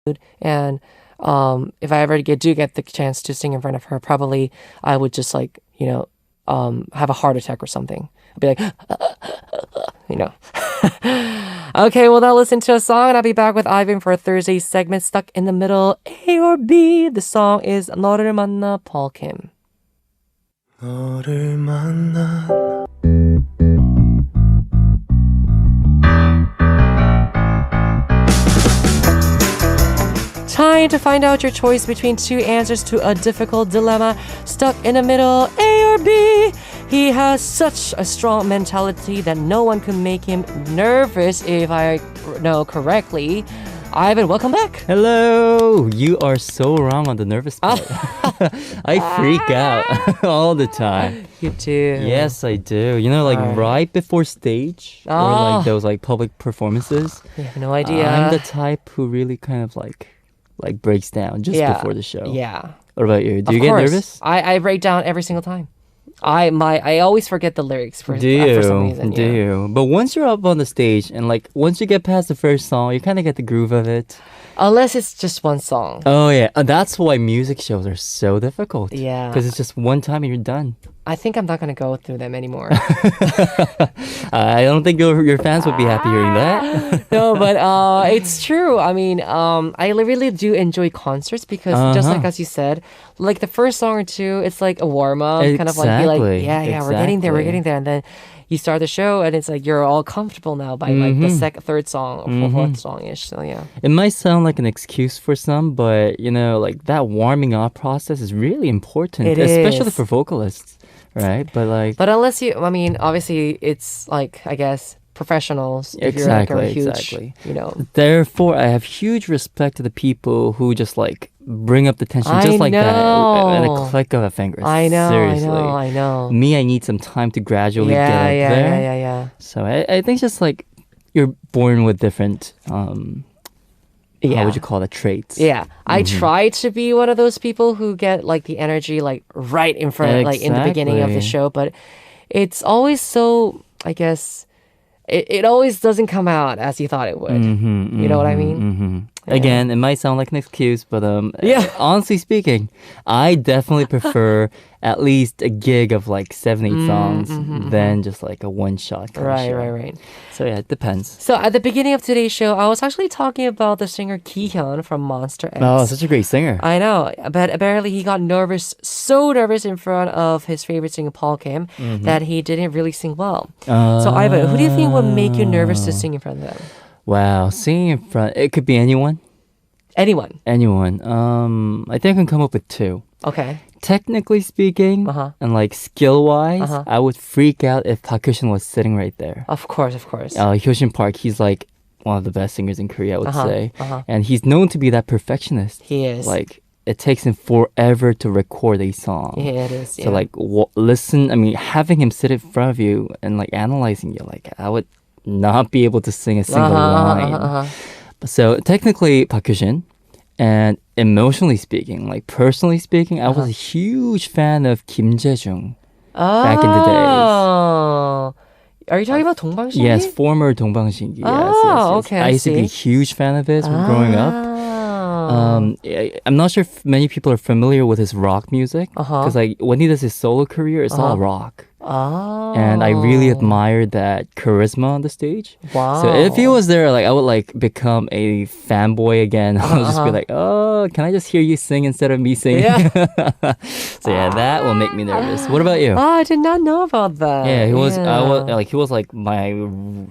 And if I ever do get the chance to sing in front of her, probably I would just like, have a heart attack or something. I'd be like, you know. Okay, well, now listen to a song, and I'll be back with Ivan for a Thursday segment, Stuck in the Middle, A or B. The song is 너를 만나, Paul Kim. 너를 만나. Trying to find out your choice between two answers to a difficult dilemma, stuck in the middle, A or B. He has such a strong mentality that no one can make him nervous, if I know correctly. Ivan, welcome back. Hello. You are so wrong on the nervous part. I freak out all the time. You do. Yes, I do. You know, like right before stage or like those like public performances. I have no idea. I'm the type who really kind of like breaks down just before the show. Yeah. What about you? Do you Of get course. nervous? I break down every single time. I always forget the lyrics for some reason. Do you? But once you're up on the stage and like once you get past the first song, you kind of get the groove of it. Unless it's just one song. Oh yeah, that's why music shows are so difficult. Yeah. Because it's just one time and you're done. I think I'm not going to go through them anymore. I don't think your fans would be happy hearing that. No, but it's true. I mean, I really do enjoy concerts because just like as you said, like the first song or two, it's like a warm up, kind of like be like, we're getting there, and then you start the show and it's like you're all comfortable now by like the third song or fourth song ish. So yeah, it might sound like an excuse for some, but you know, like that warming up process is really important, especially for vocalists. Right, but unless you, I mean, obviously it's like, I guess, professionals. If you're like a huge, Therefore, I have huge respect to the people who just like bring up the tension just like that at a click of a finger. I know, seriously. I know. Me, I need some time to gradually get up there. Yeah. So I think just like you're born with different. How would you call it? Traits. Yeah. I try to be one of those people who get like the energy like right in front, like in the beginning of the show, but it's always so, I guess, it always doesn't come out as you thought it would. You know what I mean? Yeah. Again, it might sound like an excuse, but honestly speaking, I definitely prefer at least a gig of like 7-8 songs than just like a one-shot kind of show. Right. So yeah, it depends. So at the beginning of today's show, I was actually talking about the singer Ki-hyun from Monster X. Oh, such a great singer. I know, but apparently he got so nervous in front of his favorite singer Paul Kim that he didn't really sing well. So Ivan, who do you think would make you nervous to sing in front of them? Wow, singing in front, it could be anyone. Anyone. I think I can come up with two. Okay. Technically speaking, and like skill-wise, I would freak out if Park Hyo-shin was sitting right there. Of course. Hyo-shin Park, he's like one of the best singers in Korea, I would say. And he's known to be that perfectionist. He is. Like, it takes him forever to record a song. Yeah, it is. So like, listen, I mean, having him sit in front of you and like analyzing you, like, I would not be able to sing a single line. So technically, Park Hyo-shin. And emotionally speaking, like personally speaking, I was a huge fan of Kim Jae-jung back in the days. Are you talking about 동방신기? Yes, former 동방신기. Yes. Okay, I used to be a huge fan of his growing up. I'm not sure if many people are familiar with his rock music because like when he does his solo career, it's all rock. And I really admired that charisma on the stage. Wow. So if he was there, like I would like become a fanboy again. I would just be like, oh, can I just hear you sing instead of me singing? Yeah. So yeah, that will make me nervous. What about you? I did not know about that. Yeah, he was. He was like my.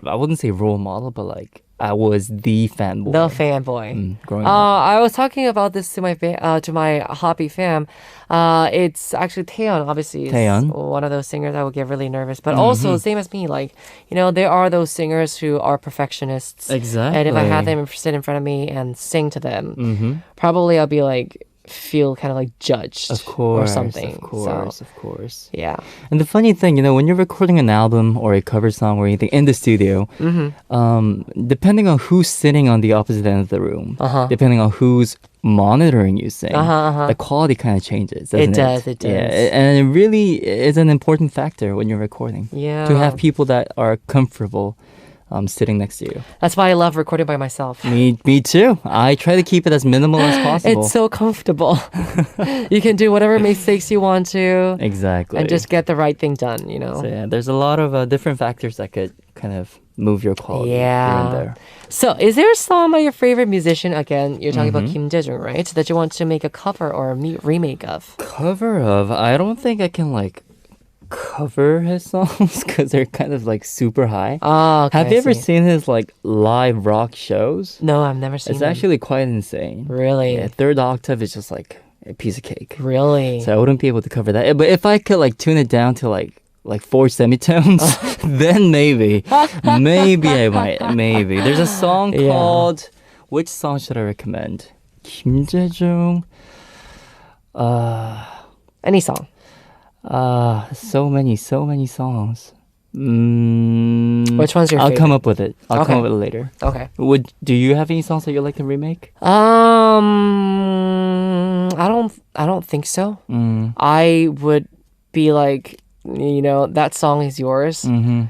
I wouldn't say role model, but like I was the fanboy. The fanboy. Growing up. I was talking about this to my hobby fam. It's actually Taeyeon, obviously. Taeyeon. One of those singers I would get really nervous. But also, same as me, like, there are those singers who are perfectionists. Exactly. And if I had them sit in front of me and sing to them, probably I'll be like, feel kind of like judged or something. Of course. Yeah. And the funny thing, when you're recording an album or a cover song or anything in the studio, depending on who's sitting on the opposite end of the room, depending on who's monitoring you sing, the quality kind of changes, doesn't it? It does. Yeah, and it really is an important factor when you're recording. Yeah. To have people that are comfortable sitting next to you. That's why I love recording by myself. Me too. I try to keep it as minimal as possible. It's so comfortable. You can do whatever mistakes you want to. Exactly. And just get the right thing done, you know? So yeah, there's a lot of different factors that could kind of move your quality here and there. So is there a song by your favorite musician? Again, you're talking about Kim Jae-jung, right? That you want to make a cover or a remake of? Cover of? I don't think I can like cover his songs because they're kind of like super high. Oh, okay, Have you I ever see. seen his like live rock shows? No, I've never seen It's them. actually quite insane. Really? Yeah, third octave is just like a piece of cake. Really? So I wouldn't be able to cover that. But if I could like tune it down to like four semitones, then maybe I might. Maybe there's a song Yeah. called. Which song should I recommend? Kim Jae-jung. Any song. So many songs. Which one's your I'll favorite? come up with it. I'll Okay. come up with it later. Okay. Do you have any songs that you'd like to remake? I don't think so. I would be like, that song is yours, and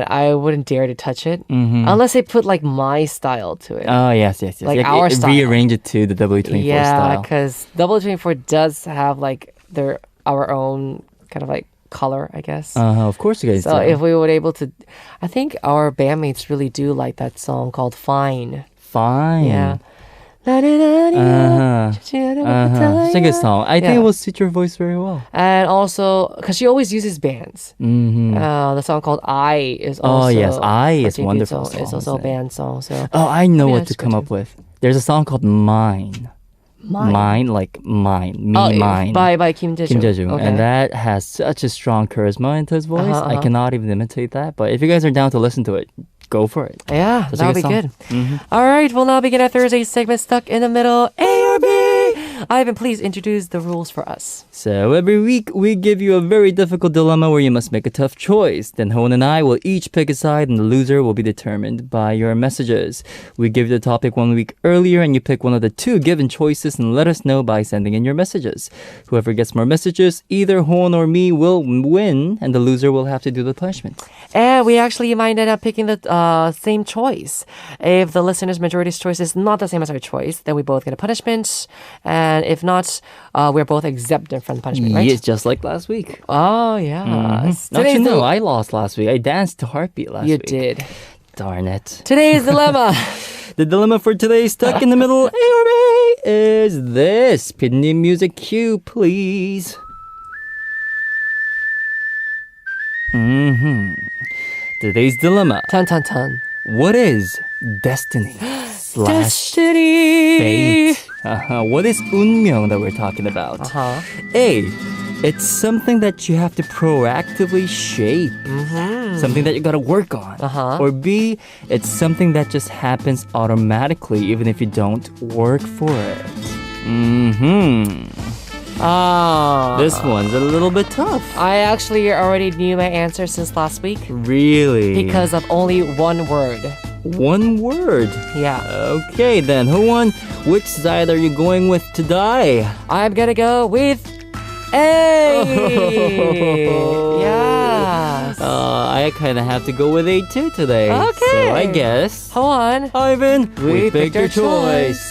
I wouldn't dare to touch it unless they put like my style to it. Oh yes. Like our style. Rearrange it to the W24 Yeah, style. because W24 does have like our own kind of like color, I guess. Of course you guys So do. if we were able to, I think our bandmates really do like that song called Fine. Fine. Yeah. It's a good song. I think Yeah. it will suit your voice very well. And also, because she always uses bands. The song called I is also. Oh yes, I a is tribute wonderful song. It's song, also a isn't it? band song. So Oh, I know Yeah, what it's to come good up with. There's a song called Mine. Mine, like mine. Me, mine. by Kim Jae-jung. Kim Jae-jung. Okay. And that has such a strong charisma into his voice. I uh-huh. cannot even imitate that. But if you guys are down to listen to it, go for it. Yeah, That's a that'll be good good. All right, we'll now begin our Thursday segment, Stuck in the Middle, A or B. Ivan, please introduce the rules for us. So every week we give you a very difficult dilemma where you must make a tough choice. Then Howon and I will each pick a side and the loser will be determined by your messages. We give you the topic 1 week earlier and you pick one of the two given choices and let us know by sending in your messages. Whoever gets more messages, either Howon or me will win and the loser will have to do the punishment. And we actually might end up picking the same choice. If the listener's majority's choice is not the same as our choice, then we both get a punishment. And if not, we're both exempted from the punishment, right? Yes, just like last week. Oh, yeah. Actually, no, I lost last week. I danced to Heartbeat last You week. did. Darn it. Today's dilemma. The dilemma for today, Stuck in the Middle, A or B, is this. Pitney music cue, please. Today's dilemma. Ton, ton, ton. What is destiny slash Destiny. fate? What is 운명 that we're talking about? A, it's something that you have to proactively shape. Something that you gotta work on. Or B, it's something that just happens automatically even if you don't work for it. This one's a little bit tough. I actually already knew my answer since last week Really? because of only one word. One word. Yeah. Okay then, Howon, which side are you going with today? I'm gonna go with A. Yes. I kind of have to go with A too today. Okay. So I guess. Hold on. Ivan, we picked your our choice.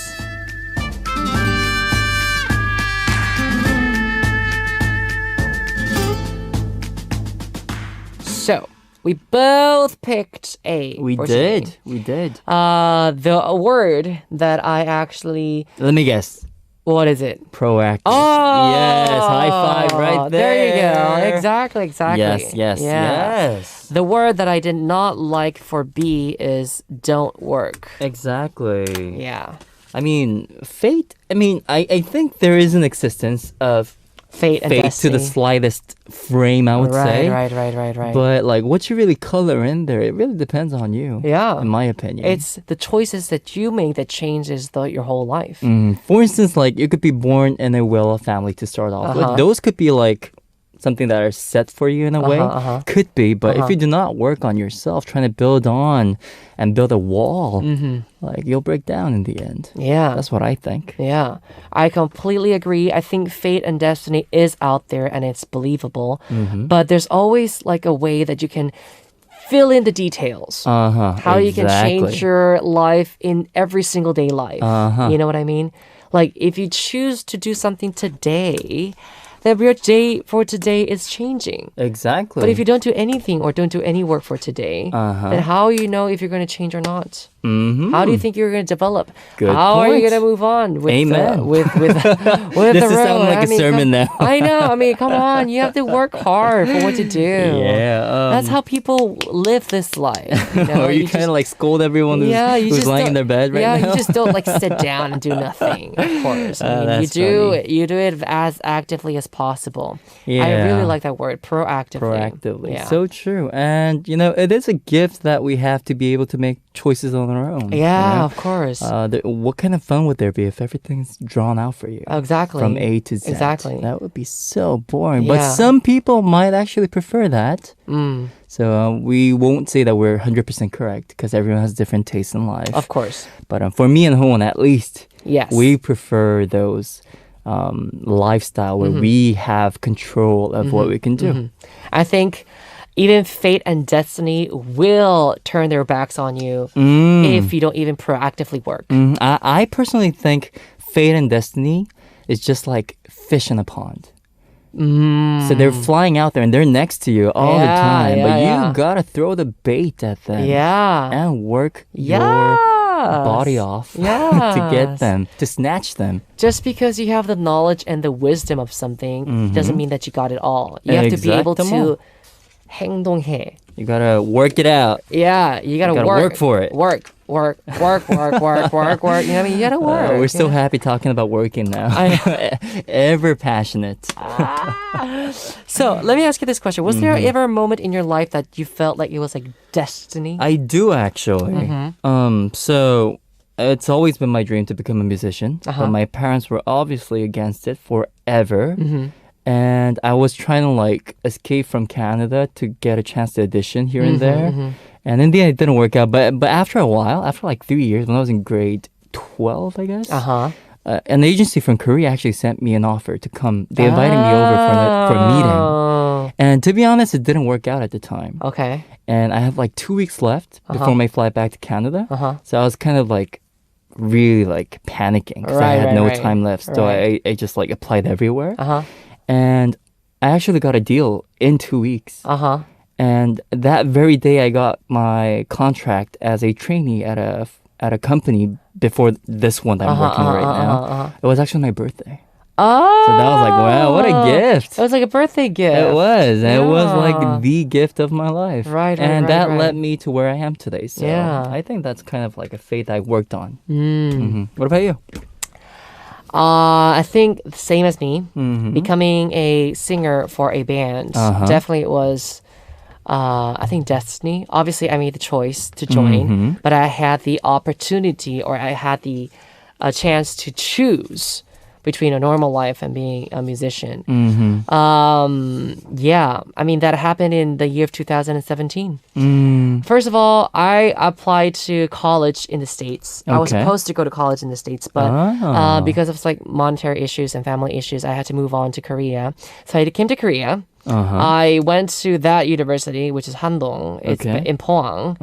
So we both picked A. We for did. today. We did. The word that I actually, Let me guess. what is it? Proactive. Oh, Yes, high five right there. There you go. Exactly. Yes, yes, Yeah. yes. The word that I did not like for B is don't work. Exactly. Yeah. I mean, fate. I think there is an existence of Fate and fate destiny. to the slightest frame, I would say. Right. But like what you really color in there, it really depends on you. Yeah. In my opinion. It's the choices that you make that changes your whole life. For instance, like you could be born in a well-off family to start off with. Those could be like something that are set for you in a way. Could be, but if you do not work on yourself, trying to build on and build a wall, like you'll break down in the end. Yeah. That's what I think. Yeah, I completely agree. I think fate and destiny is out there and it's believable. But there's always like a way that you can fill in the details. How you can exactly. change your life in every single day life. You know what I mean? Like if you choose to do something today, then your day for today is changing. Exactly. But if you don't do anything or don't do any work for today, then how you know if you're going to change or not? How do you think you're going to develop? Good How are you point. going to move on with Amen. with This the is road? sounding like a sermon now. I know. I mean, come on. You have to work hard for what to do. Yeah. That's how people live this life. You know? Or you kind of like scold everyone who's lying in their bed right now. Yeah, you just don't like sit down and do nothing. Of course, I mean, that's funny. you do it as actively as possible. Yeah. I really like that word, proactively. Proactively. Yeah. So true. And, it is a gift that we have to be able to make choices on our own. Yeah, of course. What kind of fun would there be if everything's drawn out for you? Exactly. From A to Z. Exactly. That would be so boring. But Yeah. some people might actually prefer that. Mm, So we won't say that we're 100% correct because everyone has different tastes in life. of course. But for me and Howon, at least, Yes. we prefer those lifestyle where we have control of what we can do. I think even fate and destiny will turn their backs on you if you don't even proactively work. I personally think fate and destiny is just like fish in a pond. So they're flying out there and they're next to you all the Yeah, time, yeah, but you yeah. gotta throw the bait at them Yeah. and work Yes. your body off to get Yes. them, to snatch them. Just because you have the knowledge and the wisdom of something doesn't mean that you got it all. You have to be able to 행동해. You gotta work it out. Yeah, you gotta, gotta work for it. Work. You know what I mean? You gotta work. We're so happy talking about working now. Ever passionate. So let me ask you this question: was there ever a moment in your life that you felt like it was like destiny? I do actually. So it's always been my dream to become a musician, but my parents were obviously against it forever. And I was trying to like escape from Canada to get a chance to audition here and there. And in the end, it didn't work out. But after a while, after like 3 years, when I was in grade 12, I guess, an agency from Korea actually sent me an offer to come. They invited me over for a meeting. And to be honest, it didn't work out at the time. Okay. And I had like 2 weeks left before my flight back to Canada. So I was kind of like really like panicking because I had no time left. So I just like applied everywhere. And I actually got a deal in 2 weeks. And that very day, I got my contract as a trainee at a company before this one that I'm working right now. It was actually my birthday. Oh. So that was like, wow, what a gift. It was like a birthday gift. It was. Yeah. It was like the gift of my life. And that right. led me to where I am today. So Yeah. I think that's kind of like a fate I worked on. What about you? I think the same as me. Becoming a singer for a band. Definitely it was, I think, destiny. Obviously, I made the choice to join, but I had the opportunity or I had the chance to choose between a normal life and being a musician. Yeah, I mean, that happened in the year of 2017. First of all, I applied to college in the States. I was supposed to go to college in the States, but because of like monetary issues and family issues, I had to move on to Korea. So I came to Korea. I went to that university, which is Handong. It's in Pohang.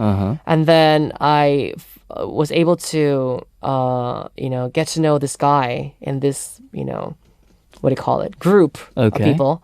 And then I was able to, get to know this guy in this, what do you call it, group of people.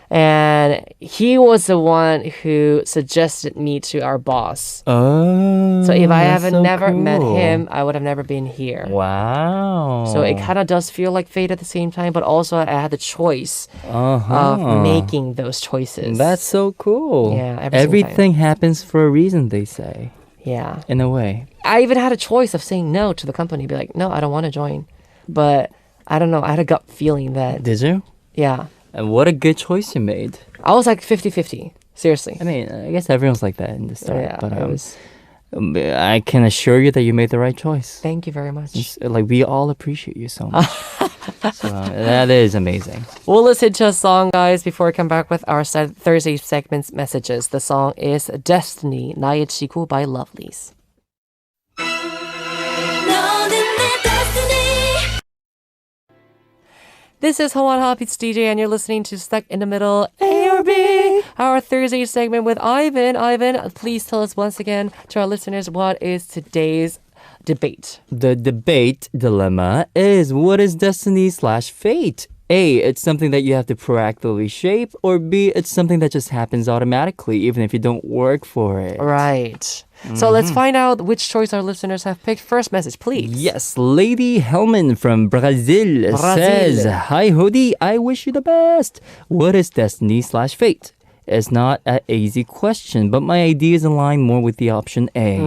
And he was the one who suggested me to our boss. Oh, So if I haven't never met him, I would have never been here. Wow. So it kind of does feel like fate at the same time, but also I had the choice of making those choices. That's so cool. Yeah, everything happens for a reason, they say. Yeah. In a way. I even had a choice of saying no to the company, be like, no, I don't want to join. But I don't know, I had a gut feeling that. Did you? Yeah. And what a good choice you made. I was like 50-50. Seriously. I mean, I guess everyone's like that in the start. Yeah, but it was... I can assure you that you made the right choice. Thank you very much. Like, we all appreciate you so much. So that is amazing. We'll listen to a song, guys, before we come back with our Thursday segment's messages. The song is Destiny, 나의 지구 by Lovelies. This is Howon HOTBEAT's DJ, and you're listening to Stuck in the Middle, A or B, our Thursday segment with Ivan. Ivan, please tell us once again to our listeners what is today's debate. The debate dilemma is, what is destiny/fate? A, it's something that you have to proactively shape, or B, it's something that just happens automatically, even if you don't work for it. Right. So let's find out which choice our listeners have picked. First message, please. Yes, Lady Helmen from Brazil says, "Hi, Hody, I wish you the best. What is destiny/fate? It's not an easy question, but my ideas align more with the option A.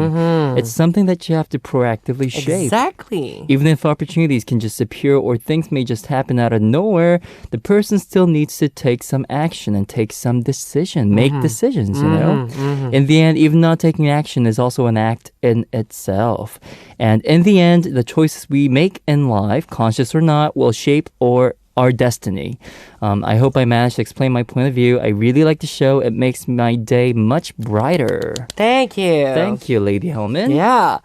It's something that you have to proactively shape. Exactly. Even if opportunities can just appear or things may just happen out of nowhere, the person still needs to take some action and take some decision, make decisions, you know? In the end, even not taking action is also an act in itself. And in the end, the choices we make in life, conscious or not, will shape our destiny. I hope I managed to explain my point of view. I really like the show. It makes my day much brighter." Thank you. Thank you, Lady Helmen. Yeah.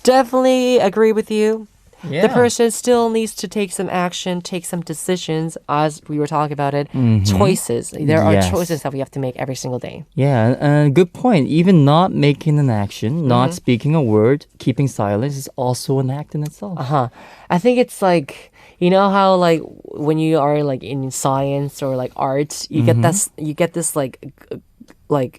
Definitely agree with you. Yeah. The person still needs to take some action, take some decisions, as we were talking about it. Choices. There are Yes. choices that we have to make every single day. Yeah, good point. Even not making an action, not speaking a word, keeping silence is also an act in itself. I think it's like, you know how like when you are like in science or like art, you get this like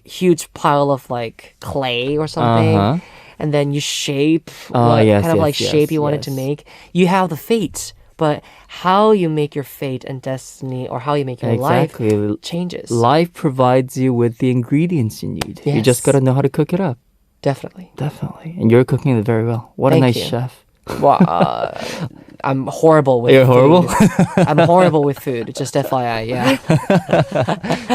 huge pile of like clay or something, and then you shape what kind of like shape you want it to make. You have the fate, but how you make your fate and destiny, or how you make your life changes. Life provides you with the ingredients you need. You just Yes. got to know how to cook it up. Definitely. Definitely. And you're cooking it very well. What a Thank nice you. chef. Well, I'm horrible with You're food. horrible? I'm horrible with food. Just FYI, yeah.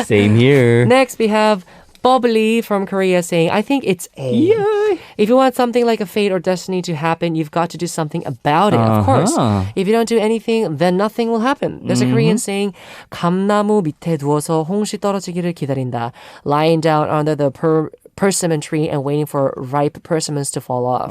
Same here. Next, we have Bubbly from Korea saying, "I think it's A. Yay. If you want something like a fate or destiny to happen, you've got to do something about it, of course. If you don't do anything, then nothing will happen." There's a Korean saying, "감나무 밑에 누워서 홍시 떨어지기를 기다린다." Lying down under the persimmon tree and waiting for ripe persimmons to fall off.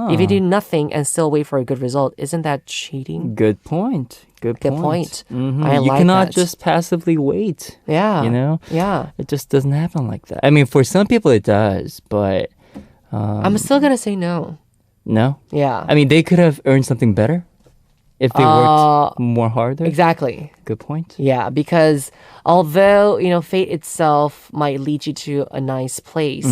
If you do nothing and still wait for a good result, isn't that cheating? Good point. Good point. I You like cannot that. just passively wait. Yeah. You know? Yeah. It just doesn't happen like that. I mean, for some people it does, but I'm still going to say no. no. Yeah. I mean, they could have earned something better if they worked more harder. Exactly. Good point. Yeah, because although, you know, fate itself might lead you to a nice place,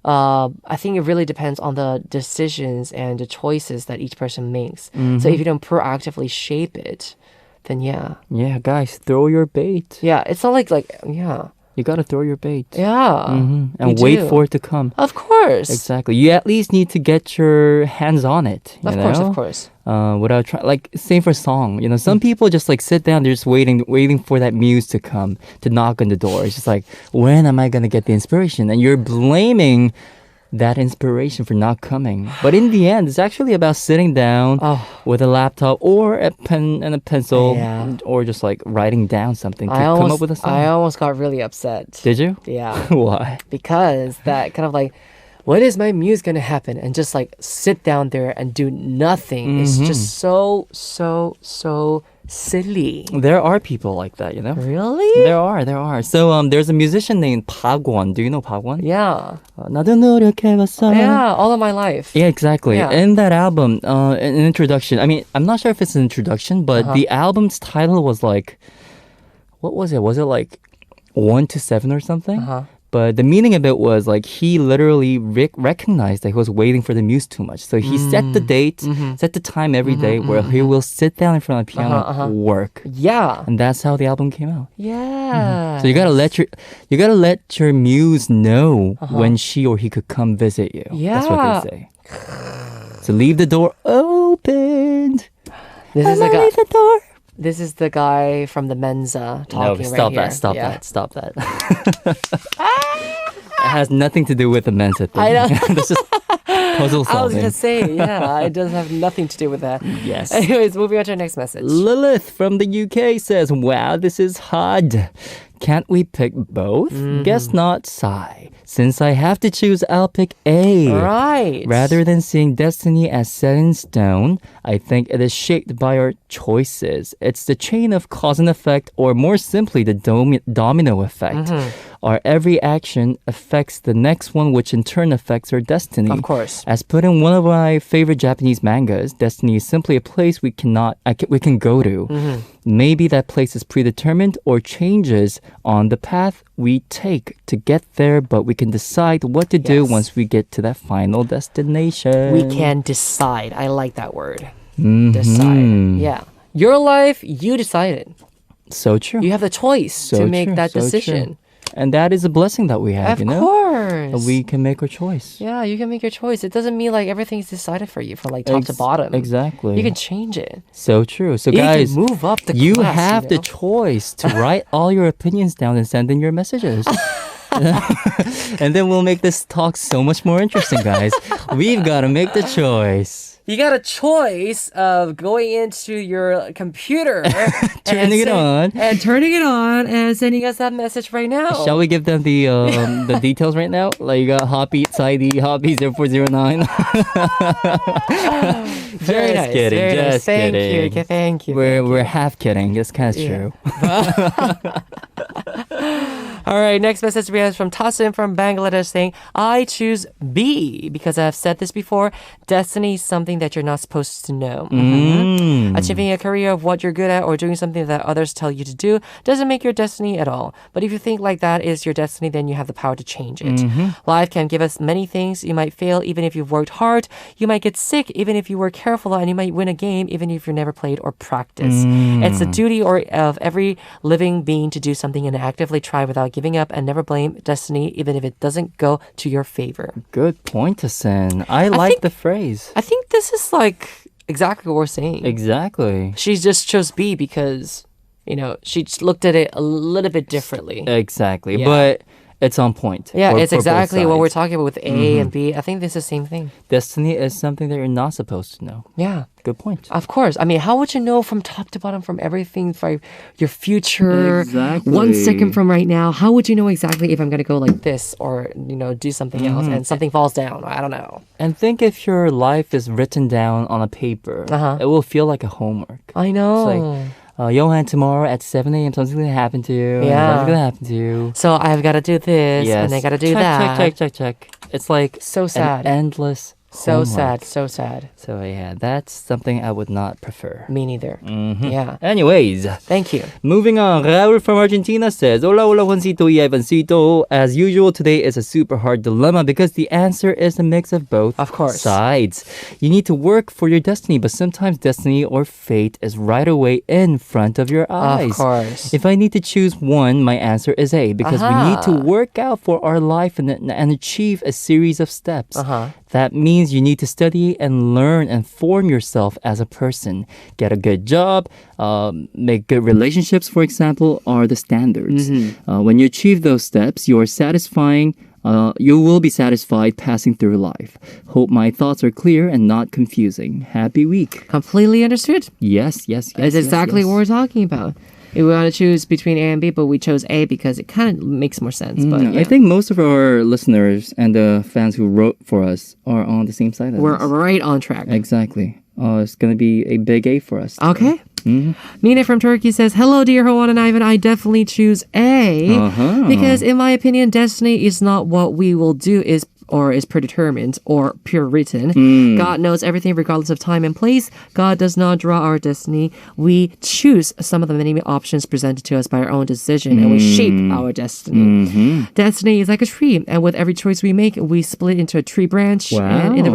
I think it really depends on the decisions and the choices that each person makes. So if you don't proactively shape it, then yeah. Yeah, guys, throw your bait. Yeah, it's not like yeah. You got to throw your bait. Yeah. And you wait do. for it to come. Of course. Exactly. You at least need to get your hands on it. You Of know? course, of course. Without trying, like, same for song. You know, some people just like sit down, they're just waiting for that muse to come, to knock on the door. It's just like, when am I gonna get the inspiration? And you're blaming that inspiration for not coming. But in the end, it's actually about sitting down with a laptop or a pen and a pencil, or just like writing down something to come up with a song. I almost got really upset. Did you? Yeah. Why? Because that kind of like, when is my muse gonna happen? And just like sit down there and do nothing. It's just so silly. There are people like that, you know? Really? There are. So there's a musician named Pagwon. Do you know Pagwon? Yeah. 나도 노력해봤어. Yeah, all of my life. Yeah, exactly. Yeah. In that album, an introduction. I mean, I'm not sure if it's an introduction, but the album's title was like, what was it? Was it like 1 to 7 or something? But the meaning of it was like he literally recognized that he was waiting for the muse too much. So he set the date, set the time every day where he will sit down in front of the piano, work. Yeah. And that's how the album came out. Yeah. So you gotta let your muse know when she or he could come visit you. That's what they say. So leave the door open. This is Leave the door. This is the guy from the Mensa talking stop right that, here. stop that. It has nothing to do with the Mensa thing. I know. This is puzzle I was solving. gonna say, yeah, it does have nothing to do with that. Yes. Anyways, moving on to our next message. Lilith from the UK says, "Wow, this is hard. Can't we pick both? Mm-hmm. Guess not, sigh. Since I have to choose, I'll pick A. Right. Rather than seeing destiny as set in stone, I think it is shaped by our choices. It's the chain of cause and effect, or more simply, the domino effect. Our every action affects the next one, which in turn affects our destiny. Of course. As put in one of my favorite Japanese mangas, destiny is simply a place we can go to. Maybe that place is predetermined or changes on the path we take to get there, but we can decide what to do Yes. once we get to that final destination. We can decide. I like that word. Mhm. Decide. Yeah. Your life, you decided. So true. You have the choice to make true, that so decision. true. And that is a blessing that we have, Of you know? course. We can make our choice. Yeah, you can make your choice. It doesn't mean like everything's decided for you from like top to bottom. Exactly. You can change it. So true. So You guys, can move up the you class, have the you know? choice to write all your opinions down and send in your messages. And then we'll make this talk so much more interesting, guys. We've got to make the choice. You got a choice of going into your computer, Turning it on. and turning it on, and sending us that message right now. Shall we give them the details right now? Like HOTBEAT ID, HOTBEAT 0409. Very nice. kidding, Very nice. just Thank kidding. you. Thank you. We're half kidding. It's kind of Yeah. true. All right, next message we have from Tasin from Bangladesh saying, I choose B because I've said this before. Destiny is something that you're not supposed to know. Achieving a career of what you're good at or doing something that others tell you to do doesn't make your destiny at all. But if you think like that is your destiny, then you have the power to change it. Life can give us many things. You might fail even if you've worked hard. You might get sick even if you were careful, and you might win a game even if you've never played or practiced. It's the duty of every living being to do something and actively try without giving up, and never blame destiny even if it doesn't go to your favor. Good point, Tasin. I like the phrase. I think this is like exactly what we're saying. Exactly. She just chose B because, she just looked at it a little bit differently. Exactly. Yeah. But it's on point. Yeah, for it's both exactly what we're sides. talking about with A and B. I think this is the same thing. Destiny is something that you're not supposed to know. Yeah. Good point. Of course. I mean, how would you know from top to bottom from everything for your future? Exactly. 1 second from right now, how would you know exactly if I'm going to go like this or, do something else and something falls down? I don't know. And think if your life is written down on a paper, it will feel like a homework. I know. It's like, Johan, tomorrow at 7 a.m. something's going to happen to you. and Yeah. Something's going to happen to you. So I've got to do this Yes. and I got to do check, that. Check. It's like So sad. an endless So homework. sad. So sad. So yeah, that's something I would not prefer. Me neither. Yeah. Anyways, Thank you. moving on. Raul from Argentina says, Hola, Juancito y Ivancito. As usual, today is a super hard dilemma because the answer is a mix of both Of course. sides. You need to work for your destiny, but sometimes destiny or fate is right away in front of your eyes. Of course. If I need to choose one, my answer is A, because we need to Aha. work out for our life and achieve a series of steps. Uh-huh. That means you need to study and learn and form yourself as a person. Get a good job, make good relationships, for example, are the standards. When you achieve those steps, you will be satisfied passing through life. Hope my thoughts are clear and not confusing. Happy week. Completely understood. Yes. That's exactly what we're talking about. We want to choose between A and B, but we chose A because it kind of makes more sense. But yeah. I think most of our listeners and the fans who wrote for us are on the same side as we're us. right on track. Exactly. It's going to be a big A for us. Okay. Mina from Turkey says, Hello, dear Howon and Ivan. I definitely choose A because, in my opinion, destiny is not what we will do is predetermined or pure written. God knows everything regardless of time and place. God does not draw our destiny. We choose some of the many options presented to us by our own decision, and we shape our destiny. Destiny is like a tree, and with every choice we make, we split into a tree branch. Wow. And in the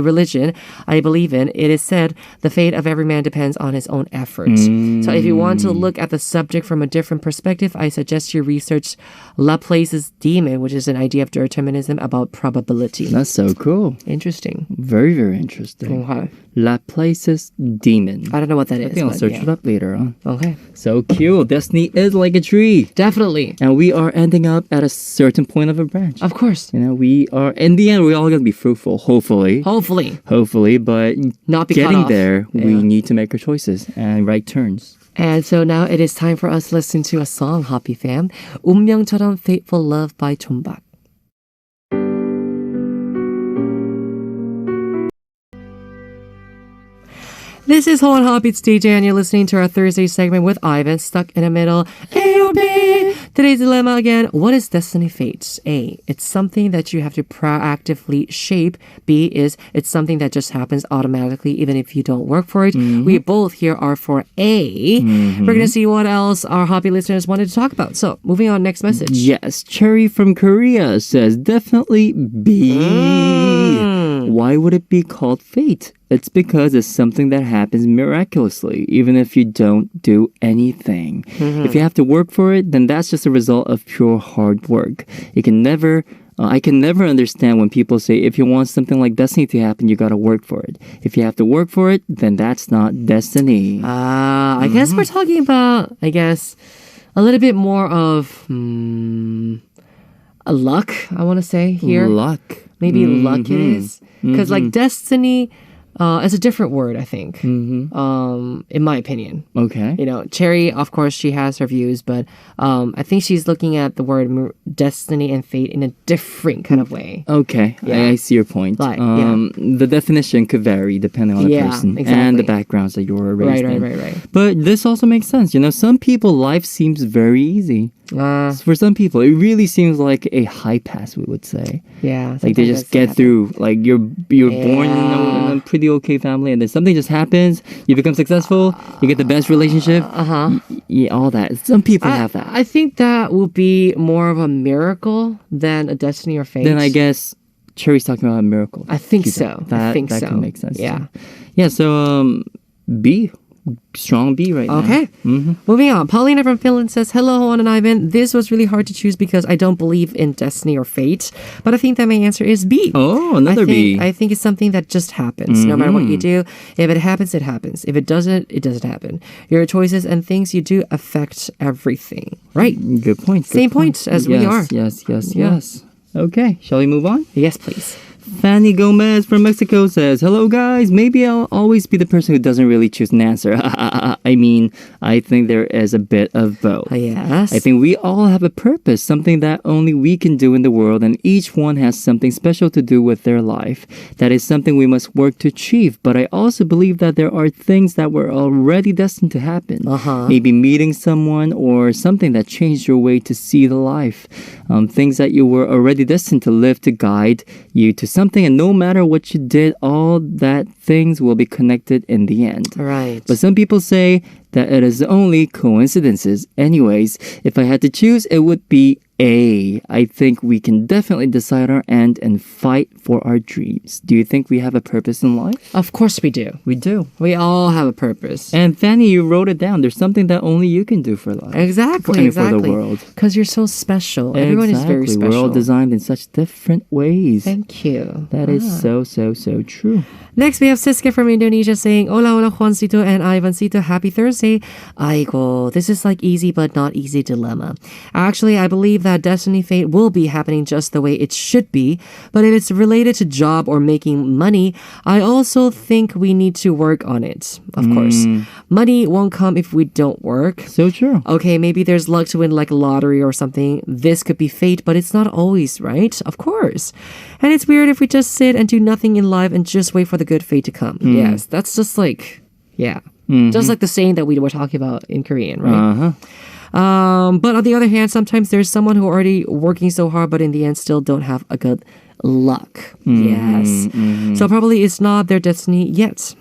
religion I believe in, it is said the fate of every man depends on his own efforts. So if you want to look at the subject from a different perspective, I suggest you research Laplace's demon, which is an idea of determinism about about probability. That's so cool. Interesting. Very, very interesting. Okay. Laplace's demon. I don't know what that is. I think I'll but search yeah. it up later on. Okay. So cute. Destiny is like a tree. Definitely. And we are ending up at a certain point of a branch. Of course. You know, we are, in the end, we're all going to be fruitful, hopefully. Hopefully, but not be cut getting off. there, we Yeah. need to make our choices and right turns. And so now it is time for us to listen to a song, Happy Fam. 운명처럼 Fateful Love by 존박. This is Howon HOTBEAT's DJ, and you're listening to our Thursday segment with Ivan, stuck in the middle. A or B? Today's dilemma again. What is destiny fate? A, it's something that you have to proactively shape. B is, it's something that just happens automatically even if you don't work for it. We both here are for A. We're going to see what else our hobby listeners wanted to talk about. So, moving on, next message. Yes, Cherry from Korea says definitely B. Why would it be called fate? It's because it's something that happens miraculously, even if you don't do anything. If you have to work for it, then that's just a result of pure hard work. You can never... I can never understand when people say if you want something like destiny to happen, you gotta work for it. If you have to work for it, then that's not destiny. I guess we're talking about, a little bit more of a luck, I want to say here. Luck. Maybe luck it is. Because like destiny is a different word, I think, in my opinion. Okay. You know, Cherry, of course, she has her views, but I think she's looking at the word destiny and fate in a different kind of way. Okay, Yeah. I see your point. Like, The definition could vary depending on the person and the exactly. backgrounds that you were raised in. Right. But this also makes sense. You know, some people, life seems very easy. For some people, it really seems like a high pass, we would say. Yeah. Like they just get through. Like you're born in a pretty okay family, and then something just happens. You become successful. You get the best relationship. Yeah, all that. Some people have that. I think that will be more of a miracle than a destiny or fate. Then I guess Cherry's talking about a miracle. I think so. That so. can make sense. Yeah. Too. Yeah. So B. Strong B right now. Okay. Moving on. Paulina from Finland says, hello, Howon and Ivan. This was really hard to choose because I don't believe in destiny or fate. But I think that my answer is B. Oh, another B. I think it's something that just happens. No matter what you do. If it happens, it happens. If it doesn't happen. Your choices and things you do affect everything. Right? Good point. Same point as we are. Yes. Okay. Shall we move on? Yes, please. Fanny Gomez from Mexico says, hello guys, maybe I'll always be the person who doesn't really choose an answer. I mean, I think there is a bit of both. Yes. I think we all have a purpose, something that only we can do in the world, and each one has something special to do with their life. That is something we must work to achieve, but I also believe that there are things that were already destined to happen. Maybe meeting someone or something that changed your way to see the life. Things that you were already destined to live to guide you to something, and no matter what you did, all that things will be connected in the end. Right. But some people say that it is only coincidences. Anyways, if I had to choose, it would be A. I think we can definitely decide our end and fight for our dreams. Do you think we have a purpose in life? Of course we do. We do. We all have a purpose. And Fanny, you wrote it down. There's something that only you can do for life. Exactly. For the world. Because you're so special. Everyone is very special. We're all designed in such different ways. Thank you. That is so true. Next, we have Sisca from Indonesia saying, hola, Juancito and Ivancito, happy Thursday. Aigo, this is like easy but not easy dilemma. Actually, I believe that destiny fate will be happening just the way it should be, but if it's related to job or making money, I also think we need to work on it, of course. Money won't come if we don't work. So true. Okay, maybe there's luck to win like a lottery or something. This could be fate, but it's not always, right? Of course. And it's weird if we just sit and do nothing in life and just wait for the good fate to come. Yes, that's just like, just like the saying that we were talking about in Korean, right? But on the other hand, sometimes there's someone who already working so hard, but in the end still don't have a good luck. Yes. So probably it's not their destiny yet.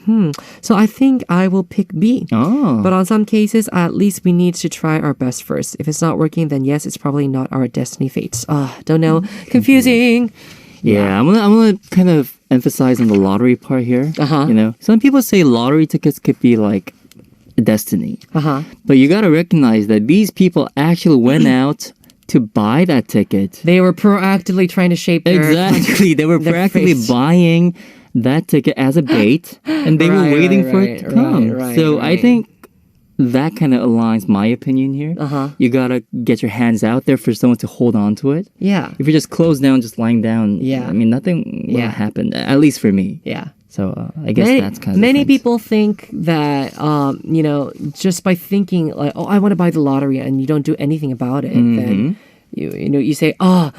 So I think I will pick B. But on some cases, at least we need to try our best first. If it's not working, then yes, it's probably not our destiny fate. Don't know. Confusing. Yeah, I'm gonna kind of emphasize on the lottery part here. You know, some people say lottery tickets could be like destiny. But you gotta recognize that these people actually went out to buy that ticket. They were proactively trying to shape their Exactly. They were their practically face. buying that ticket as a bait, and they were Right, waiting right, for it to come. right, So I right. think that kind of aligns my opinion here. You gotta get your hands out there for someone to hold on to it. Yeah. If you're just closed down, just lying down, Yeah. I mean, nothing will Yeah. happen, at least for me. Yeah. So I guess that's kind of many the difference. people think that just by thinking like, oh, I want to buy the lottery, and you don't do anything about it, then you say, oh,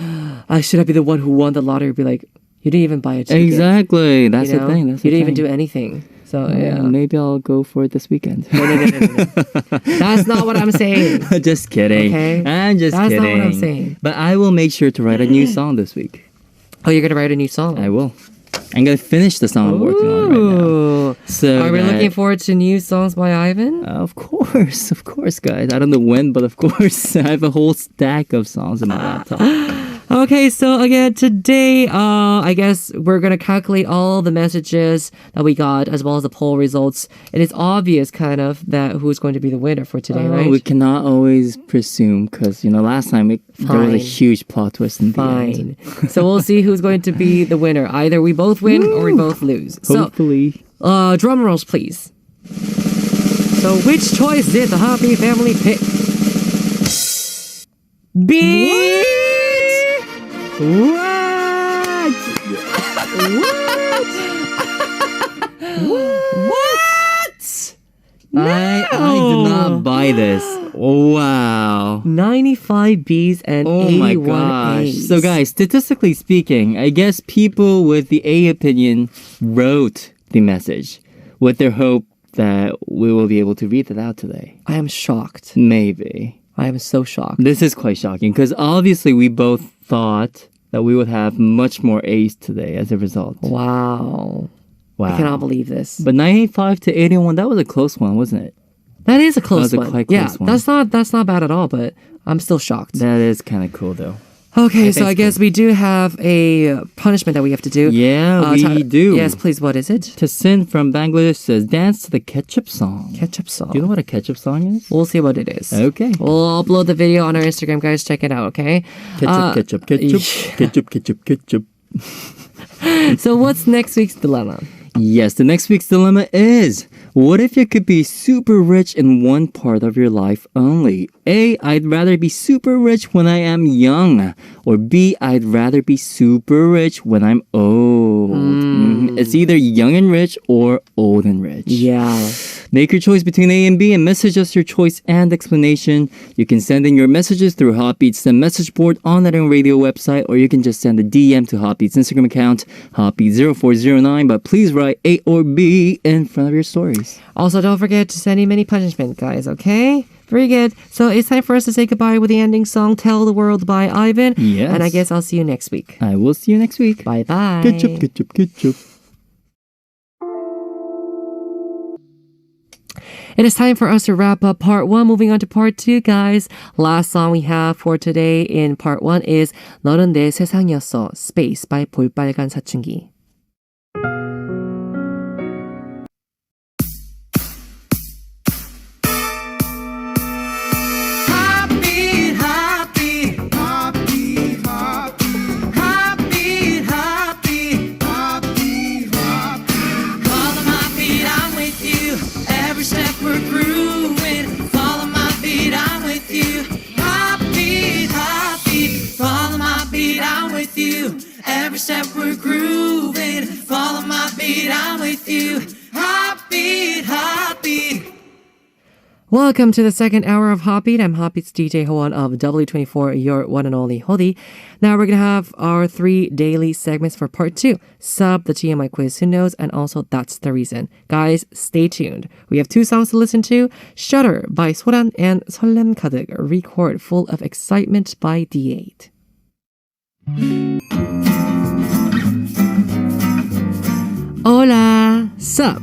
should I be the one who won the lottery? Be like, you didn't even buy a ticket. Exactly. That's you know? the thing. That's you the didn't even thing. do anything. So yeah. Maybe I'll go for it this weekend. No. That's not what I'm saying. Just kidding. Okay. I'm just That's kidding. not what I'm saying. But I will make sure to write a new song this week. Oh, you're gonna write a new song. I will. I'm gonna finish the song I'm working on right now. Ooh. So Are we that- looking forward to new songs by Ivan? Of course, guys. I don't know when, but of course, I have a whole stack of songs in my laptop. Okay, so again, today, I guess we're gonna calculate all the messages that we got as well as the poll results. It is obvious, kind of, that who's going to be the winner for today, right? We cannot always presume because last time there was a Fine. huge plot twist in the end. Fine. So we'll see who's going to be the winner. Either we both win or we both lose. Hopefully. So, drum rolls, please. So, which choice did the Happy family pick? B. What? What? I did not buy this. Wow. 95 B's and Oh 81 my gosh. A's. So guys, statistically speaking, I guess people with the A opinion wrote the message with their hope that we will be able to read it out today. I am shocked. Maybe. I am so shocked. This is quite shocking because obviously we both thought that we would have much more A's today as a result. Wow. Wow. I cannot believe this. But 95 to 81, that was a close one, wasn't it? That is a close That was a one. quite Yeah, close one. that's not bad at all, but I'm still shocked. That is kind of cool though. Okay, I so think I guess we do have a punishment that we have to do. Yeah, we do. Yes, please, what is it? Tasin from Bangladesh says, dance to the ketchup song. Ketchup song. Do you know what a ketchup song is? We'll see what it is. Okay. We'll upload the video on our Instagram, guys. Check it out, okay? Ketchup. Ketchup. So what's next week's dilemma? Yes, the next week's dilemma is, what if you could be super rich in one part of your life only? A, I'd rather be super rich when I am young. Or B, I'd rather be super rich when I'm old. It's either young and rich or old and rich. Yeah. Make your choice between A and B and message us your choice and explanation. You can send in your messages through Hotbeat's the message board on that radio website, or you can just send a DM to Hotbeat's Instagram account, Hotbeat0409, but please write A or B in front of your stories. Also, don't forget to send in many punishment, guys, okay? Very good. So it's time for us to say goodbye with the ending song, Tell the World by Ivan. Yes. And I guess I'll see you next week. I will see you next week. Bye-bye. Ketchup. It is time for us to wrap up part 1. Moving on to part 2, guys. Last song we have for today in part 1 is 너는 내 세상이었어, Space by 볼빨간 사춘기. Every step we're grooving, follow my beat, I'm with you. Heartbeat, heartbeat. Welcome to the second hour of Hotbeat. I'm Hotbeat's DJ Howon of W24, your one and only Hodi. Now we're going to have our 3 daily segments for part 2. Ssup, the TMI quiz, who knows, and also That's the Reason. Guys, stay tuned. We have 2 songs to listen to. Shudder by Soran and 설렘 가득, Record Full of Excitement by D8. Hola, Ssup.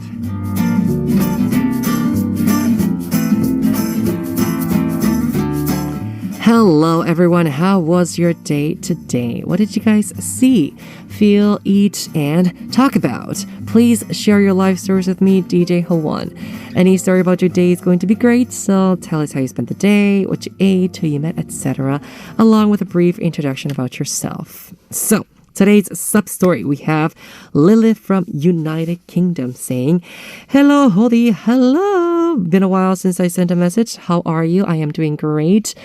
Hello everyone, how was your day today? What did you guys see, feel, eat, and talk about? Please share your life stories with me, DJ Howon. Any story about your day is going to be great, so tell us how you spent the day, what you ate, who you met, etc., along with a brief introduction about yourself. So, today's sub story, we have Lilith from United Kingdom saying, "Hello, Hodi, hello. Been a while since I sent a message. How are you? I am doing great.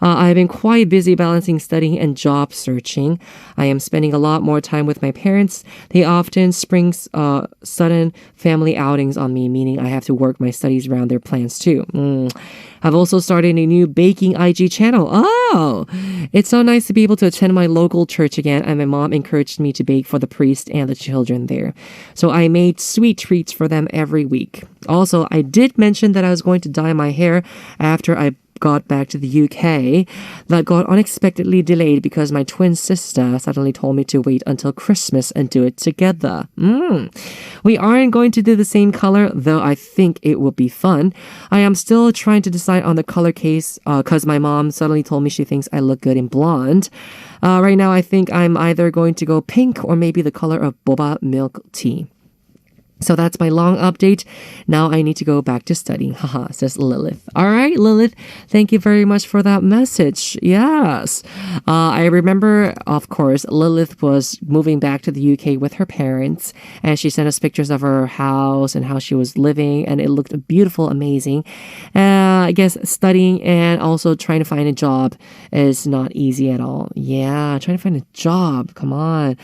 I've been quite busy balancing studying and job searching. I am spending a lot more time with my parents. They often spring sudden family outings on me, meaning I have to work my studies around their plans too. I've also started a new baking IG channel. Oh, it's so nice to be able to attend my local church again, and my mom encouraged me to bake for the priest and the children there. So I made sweet treats for them every week. Also, I did mention that I was going to dye my hair after I got back to the UK. That got unexpectedly delayed because my twin sister suddenly told me to wait until Christmas and do it together. We aren't going to do the same color, though I think it will be fun. I am still trying to decide on the color case because my mom suddenly told me she thinks I look good in blonde. Right now, I think I'm either going to go pink or maybe the color of boba milk tea. So that's my long update. Now I need to go back to studying. Haha, says Lilith. All right, Lilith, thank you very much for that message. Yes. I remember, of course, Lilith was moving back to the UK with her parents, and she sent us pictures of her house and how she was living, and it looked beautiful, amazing. I guess studying and also trying to find a job is not easy at all. Yeah, trying to find a job. Come on.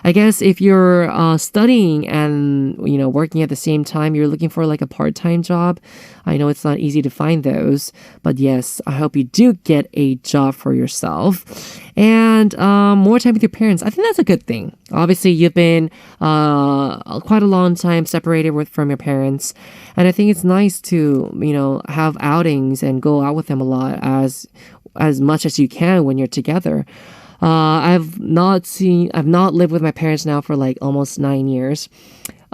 I guess if you're studying and, working at the same time, you're looking for like a part-time job. I know it's not easy to find those, but yes, I hope you do get a job for yourself and more time with your parents. I think that's a good thing. Obviously, you've been quite a long time separated from your parents, and I think it's nice to, have outings and go out with them a lot as much as you can when you're together. I've not lived with my parents now for like almost 9 years.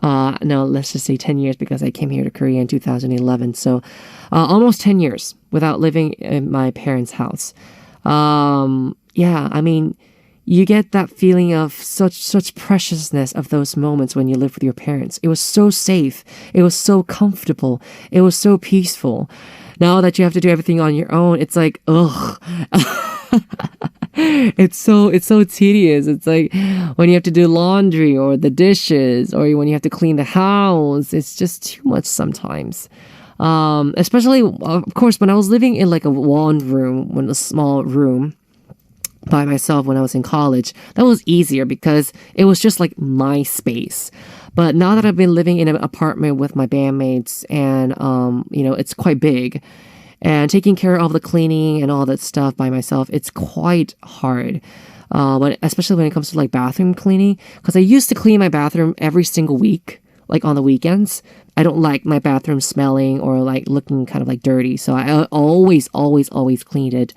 No, let's just say 10 years because I came here to Korea in 2011. So, almost 10 years without living in my parents' house. Yeah, I mean, you get that feeling of such preciousness of those moments when you live with your parents. It was so safe. It was so comfortable. It was so peaceful. Now that you have to do everything on your own, it's like, ugh. It's so tedious. It's like when you have to do laundry or the dishes or when you have to clean the house, it's just too much sometimes. Especially, of course, when I was living in like a one room, a small room by myself when I was in college, that was easier because it was just like my space. But now that I've been living in an apartment with my bandmates and, it's quite big, and taking care of the cleaning and all that stuff by myself, it's quite hard. But especially when it comes to like bathroom cleaning, because I used to clean my bathroom every single week, like on the weekends. I don't like my bathroom smelling or like looking kind of like dirty. So I always cleaned it.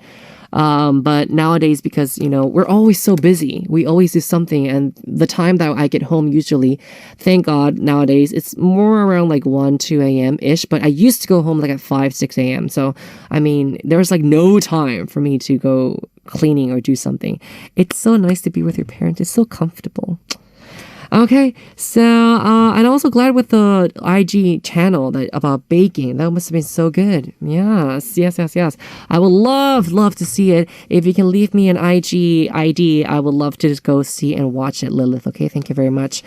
But nowadays, because, we're always so busy, we always do something. And the time that I get home, usually, thank God, nowadays, it's more around like 1, 2 a.m. ish. But I used to go home like at 5, 6 a.m. So, I mean, there's like no time for me to go cleaning or do something. It's so nice to be with your parents. It's so comfortable. Okay, so I'm also glad with the IG channel about baking. That must have been so good. Yes. I would love to see it. If you can leave me an IG ID, I would love to just go see and watch it, Lilith. Okay, thank you very much.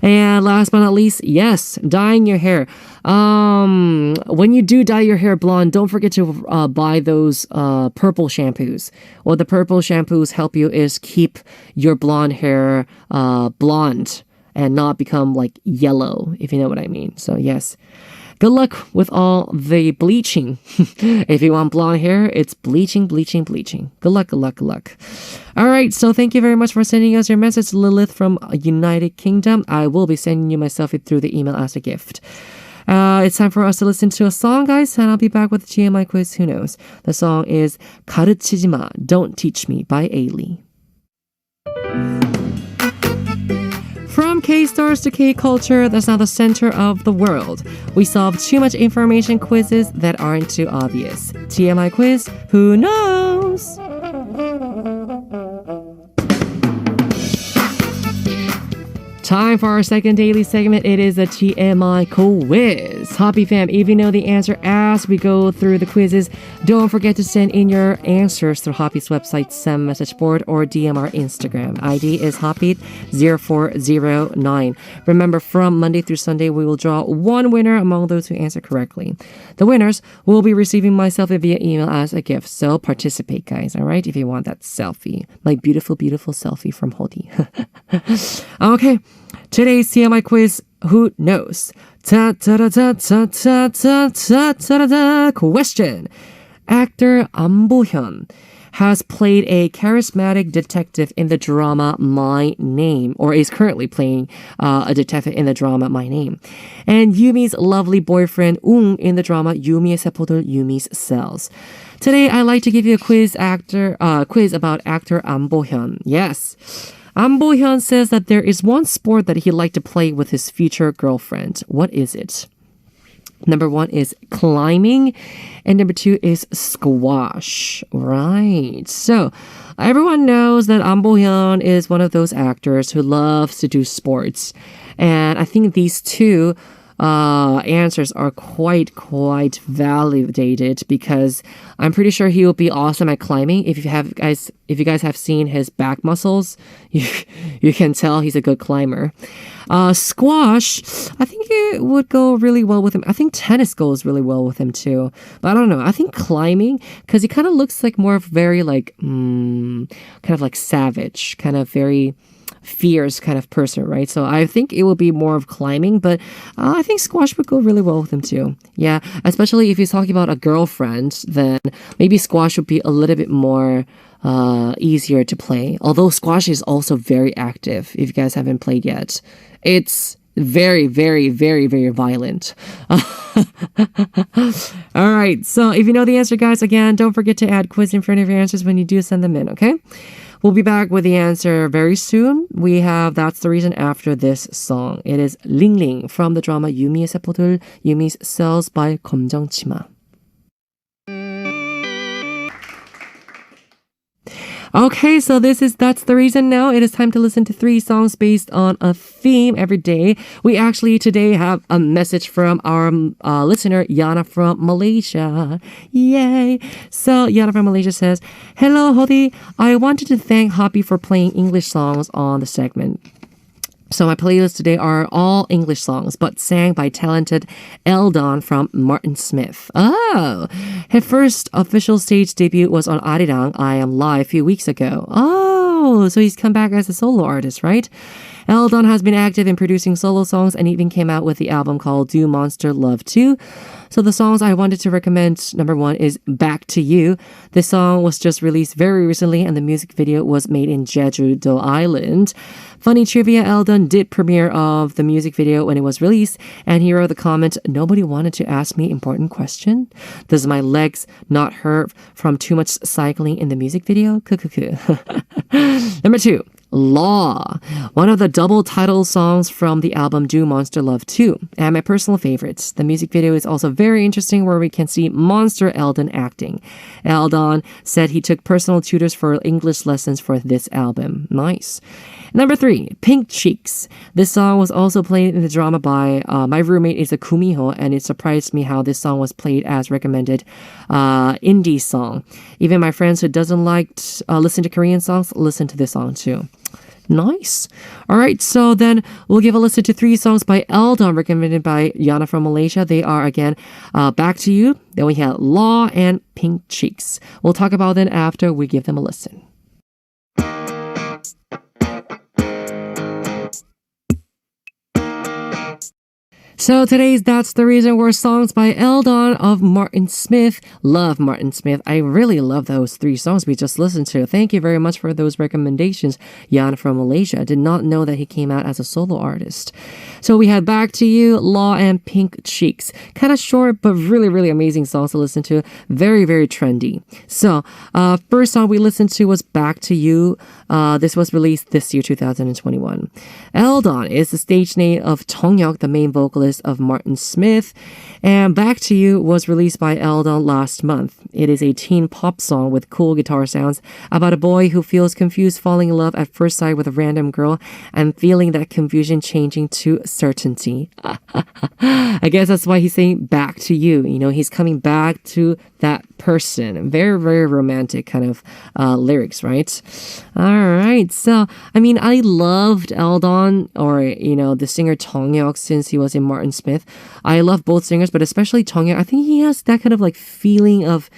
And last but not least, yes, dyeing your hair. When you do dye your hair blonde, don't forget to buy those purple shampoos. What the purple shampoos help you is keep your blonde hair blonde and not become like yellow, if you know what I mean. So yes, good luck with all the bleaching. If you want blonde hair, it's bleaching. Good luck. All right, so thank you very much for sending us your message, Lilith from United Kingdom. I will be sending you myself through the email as a gift. It's time for us to listen to a song, guys, and I'll be back with the TMI quiz. Who knows? The song is 가르치지 마, Don't Teach Me by Ailey. From K-stars to K-culture, that's now the center of the world. We solve too much information quizzes that aren't too obvious. TMI quiz, who knows? Time for our second daily segment. It is a TMI quiz. Hoppy fam, if you know the answer as we go through the quizzes, don't forget to send in your answers through Hoppy's website, SEM message board, or DM our Instagram. ID is Hoppy0409. Remember, from Monday through Sunday, we will draw one winner among those who answer correctly. The winners will be receiving my selfie via email as a gift. So participate, guys, all right? If you want that selfie. My beautiful, beautiful selfie from Hody. Okay, today's TMI quiz, who knows? Question. Actor Ahn Bo-Hyun has played a charismatic detective in the drama My Name, or is currently playing a detective in the drama My Name, and Yumi's lovely boyfriend Ung in the drama 유미의 세포들 유미's cells. Today, I'd like to give you a quiz about actor Ahn Bo-Hyun. Yes. Ahn Bo-Hyun says that there is one sport that he'd like to play with his future girlfriend. What is it? Number 1 is climbing, and number 2 is squash. Right. So everyone knows that Ahn Bo-Hyun is one of those actors who loves to do sports. And I think these two answers are quite validated, because I'm pretty sure he will be awesome at climbing. If you guys have seen his back muscles, you can tell he's a good climber. Squash, I think it would go really well with him. I think tennis goes really well with him too. But I don't know. I think climbing, because he kind of looks like more of very like kind of like savage, kind of very fierce kind of person, right? So I think it will be more of climbing, but I think squash would go really well with him too. Yeah, especially if he's talking about a girlfriend, then maybe squash would be a little bit more easier to play. Although squash is also very active, if you guys haven't played yet. It's very, very, very, very violent. All right, so if you know the answer, guys, again, don't forget to add quiz in front of your answers when you do send them in, okay? We'll be back with the answer very soon. We have That's the Reason after this song. It is Ling Ling from the drama 유미의 세포들 유미's cells by 검정치마. Okay, so That's the Reason now. It is time to listen to 3 songs based on a theme every day. We actually today have a message from our listener, Yana from Malaysia. Yay! So Yana from Malaysia says, "Hello, Hody. I wanted to thank Hoppy for playing English songs on the segment. So my playlists today are all English songs, but sang by talented Eldon from Martin Smith. Oh, his first official stage debut was on Arirang I Am Live a few weeks ago. Oh, so he's come back as a solo artist, right? Eldon has been active in producing solo songs and even came out with the album called Do Monster Love 2. So the songs I wanted to recommend, number 1 is Back to You. This song was just released very recently and the music video was made in Jeju-do Island. Funny trivia, Eldon did premiere of the music video when it was released, and he wrote the comment, "Nobody wanted to ask me important question? Does my legs not hurt from too much cycling in the music video? Kukuku." Number 2, Law, one of the double title songs from the album Do Monster Love 2, and my personal favorites. The music video is also very interesting, where we can see Monster Eldon acting. Eldon said he took personal tutors for English lessons for this album. Nice. Number 3, Pink Cheeks. This song was also played in the drama by My Roommate is a Kumiho, and it surprised me how this song was played as recommended indie song. Even my friends who doesn't like listen to Korean songs listen to this song too. Nice. All right, so then we'll give a listen to 3 songs by Eldon recommended by Yana from Malaysia. They are, again, Back to You, then we have Law, and Pink Cheeks. We'll talk about them after we give them a listen. So today's That's the Reason were songs by Eldon of Martin Smith. Love Martin Smith. I really love those 3 songs we just listened to. Thank you very much for those recommendations, Yan from Malaysia. I did not know that he came out as a solo artist. So we had Back to You, Law, and Pink Cheeks. Kind of short, but really, really amazing songs to listen to. Very, very trendy. So first song we listened to was Back to You. This was released this year, 2021. Eldon is the stage name of Jonghyuk, the main vocalist vocalist of Martin Smith. And Back to You was released by Eldon last month. It is a teen pop song with cool guitar sounds about a boy who feels confused falling in love at first sight with a random girl and feeling that confusion changing to certainty. I guess that's why he's saying back to you. You know, he's coming back to that person. Very, very romantic kind of lyrics, right? All right. So, I mean, I loved Eldon, or, you know, the singer Jonghyuk since he was in Martin Smith. I love both singers, but especially Jonghyuk. I think he has that kind of like feeling of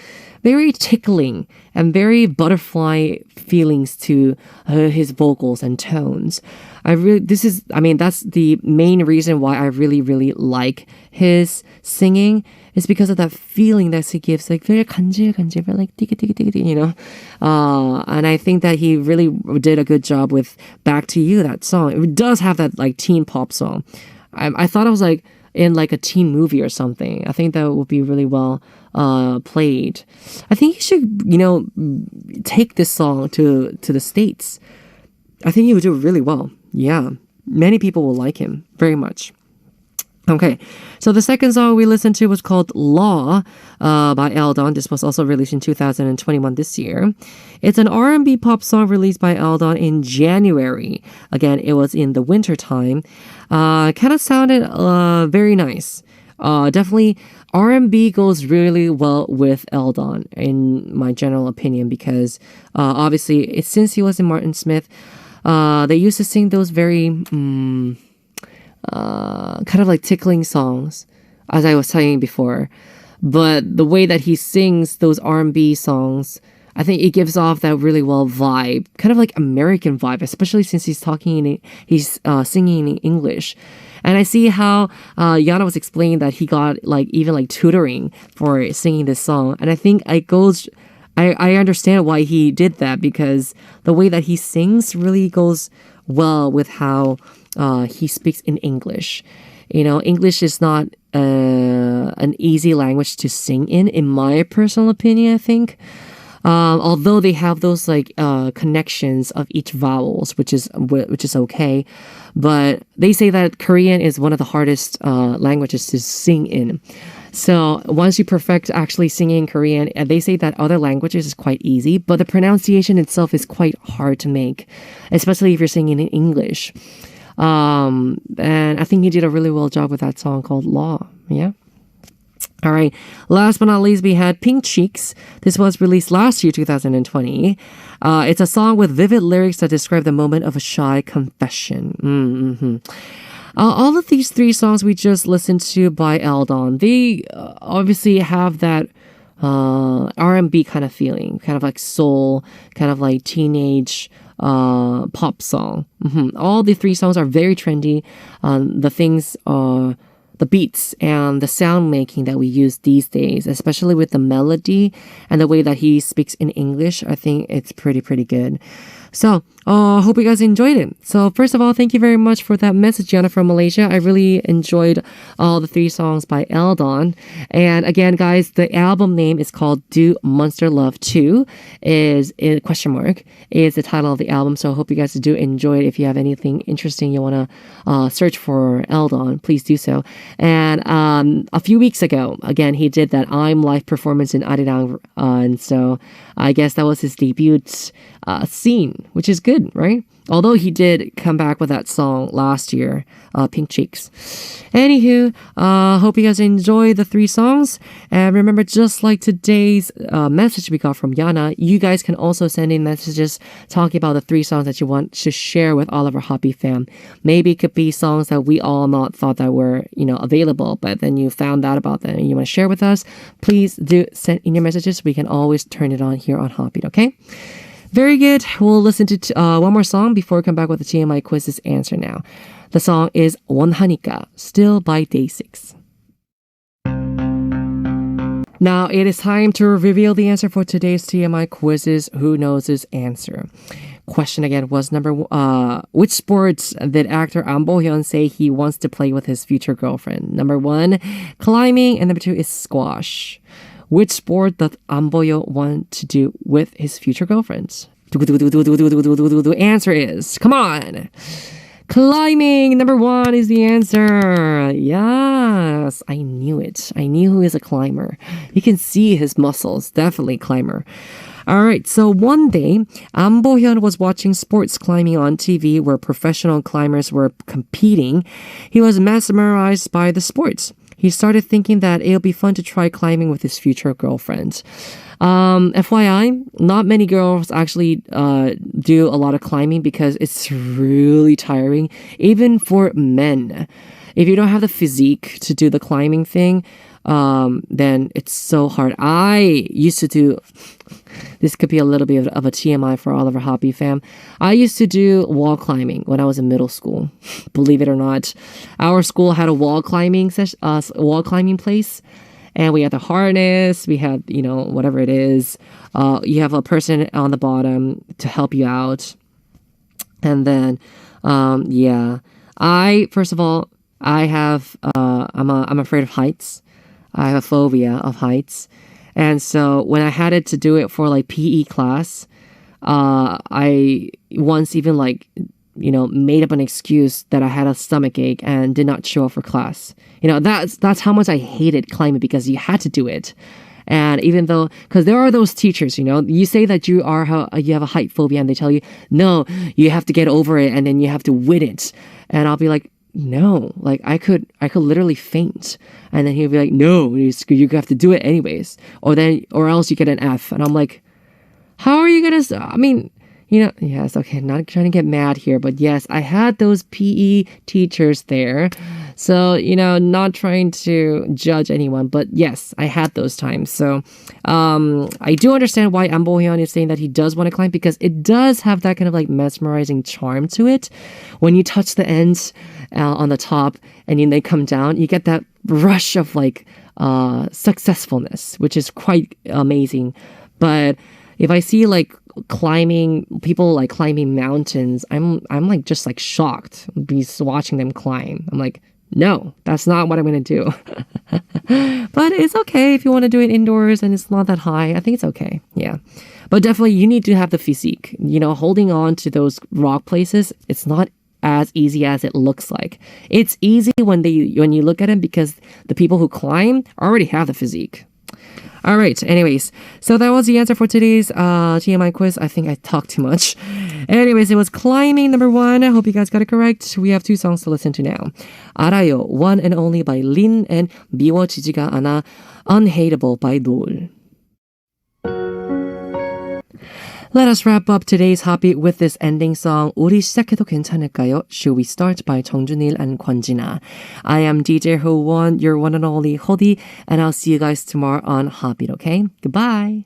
very tickling and very butterfly feelings to his vocals and tones. That's the main reason why I really, really like his singing, is because of that feeling that he gives, like very 간질, very like 띠기, you know. And I think that he really did a good job with Back to You, that song. It does have that like teen pop song. I thought I was like in like a teen movie or something. I think that would be really well played. I think he should, you know, take this song to the States. I think he would do really well. Yeah. Many people will like him very much. Okay, so the second song we listened to was called Law by Eldon. This was also released in 2021 this year. It's an R&B pop song released by Eldon in January. Again, it was in the winter time. Kind of sounded very nice. Definitely R&B goes really well with Eldon, in my general opinion, because obviously since he was in Martin Smith, they used to sing those very kind of like tickling songs, as I was saying before. But the way that he sings those R&B songs, I think it gives off that really well vibe, kind of like American vibe, especially since he's singing in English. And I see how Yana was explaining that he got like even like tutoring for singing this song, and I think it goes. I understand why he did that, because the way that he sings really goes well with how he speaks in English. You know, English is not an easy language to sing in my personal opinion, I think. Although they have those like connections of each vowels, which is okay, but they say that Korean is one of the hardest languages to sing in. So once you perfect actually singing Korean, they say that other languages is quite easy, but the pronunciation itself is quite hard to make, especially if you're singing in English. And I think he did a really well job with that song called Law. Yeah. All right. Last but not least, we had Pink Cheeks. This was released last year, 2020. It's a song with vivid lyrics that describe the moment of a shy confession. All of these three songs we just listened to by Eldon, they obviously have that R&B kind of feeling, kind of like soul, kind of like teenage pop song. All the three songs are very trendy. The beats and the sound making that we use these days, especially with the melody and the way that he speaks in English, I think it's pretty good. So, hope you guys enjoyed it. So, first of all, thank you very much for that message, Yana from Malaysia. I really enjoyed all the three songs by Eldon. And again, guys, the album name is called Do Monster Love 2, is the title of the album. So, I hope you guys do enjoy it. If you have anything interesting you want to search for Eldon, please do so. And a few weeks ago, again, he did that I'm live performance in Arirang. And so, I guess that was his debut scene, which is good, right? Although he did come back with that song last year, Pink Cheeks. Anywho, hope you guys enjoy the three songs. And remember, just like today's message we got from Yana, you guys can also send in messages talking about the three songs that you want to share with all of our HOTBEAT fam. Maybe it could be songs that we all not thought that were, available, but then you found out about them and you want to share with us. Please do send in your messages. We can always turn it on here on HOTBEAT, okay? Very good. We'll listen to one more song before we come back with the TMI quizz's answer now. The song is 원하니까, Still by Day6. Now it is time to reveal the answer for today's TMI quizz's Who Knows His Answer. Question again was which sports did actor Ahn Bo-Hyun say he wants to play with his future girlfriend? Number 1, climbing, and number 2 is squash. Which sport does Ahn Bo-Hyun want to do with his future girlfriends? The answer is, come on! Climbing, number 1 is the answer. Yes, I knew it. I knew who is a climber. You can see his muscles. Definitely climber. All right, so one day, Ahn Bo-Hyun was watching sports climbing on TV where professional climbers were competing. He was mesmerized by the sports. He started thinking that it would be fun to try climbing with his future girlfriend. FYI, not many girls actually do a lot of climbing because it's really tiring, even for men. If you don't have the physique to do the climbing thing, then it's so hard. I used to do, this could be a little bit of a TMI for all of our hobby fam. I used to do wall climbing when I was in middle school. Believe it or not, our school had a wall climbing place. And we had the harness, we had, whatever it is. You have a person on the bottom to help you out. And then, first of all, I'm afraid of heights. I have a phobia of heights. And so when I had it to do it for like PE class, I once even made up an excuse that I had a stomach ache and did not show up for class. That's how much I hated climbing because you had to do it. And even though, because there are those teachers, you say that you have a height phobia and they tell you, no, you have to get over it and then you have to win it. And I'll be like, no, like I could literally faint. And then he'll be like, no, you have to do it anyways. Or else you get an F. And I'm like, how are you going to, yes, okay, not trying to get mad here, but yes, I had those PE teachers there. So, not trying to judge anyone, but yes, I had those times. So, I do understand why Ahn Bo-Hyun is saying that he does want to climb because it does have that kind of mesmerizing charm to it. When you touch the ends on the top and then they come down, you get that rush of successfulness, which is quite amazing. But if I see people climbing mountains, I'm just shocked watching them climb. I'm like, no, that's not what I'm going to do. But it's okay if you want to do it indoors and it's not that high. I think it's okay. Yeah. But definitely you need to have the physique. Holding on to those rock places, it's not as easy as it looks like. It's easy when you look at it because the people who climb already have the physique. All right, anyways, so that was the answer for today's TMI quiz. I think I talked too much. Anyways, it was climbing number 1. I hope you guys got it correct. We have 2 songs to listen to now. 알아요, One and Only by Lin and 미워지지가 않아, Unhateable by Raul. Let us wrap up today's HOTBEAT with this ending song. 우리 시작해도 괜찮을까요? Should we start by 정준일 and 권진아. I am DJ Howon, your one and only Hody, and I'll see you guys tomorrow on HOTBEAT, okay? Goodbye.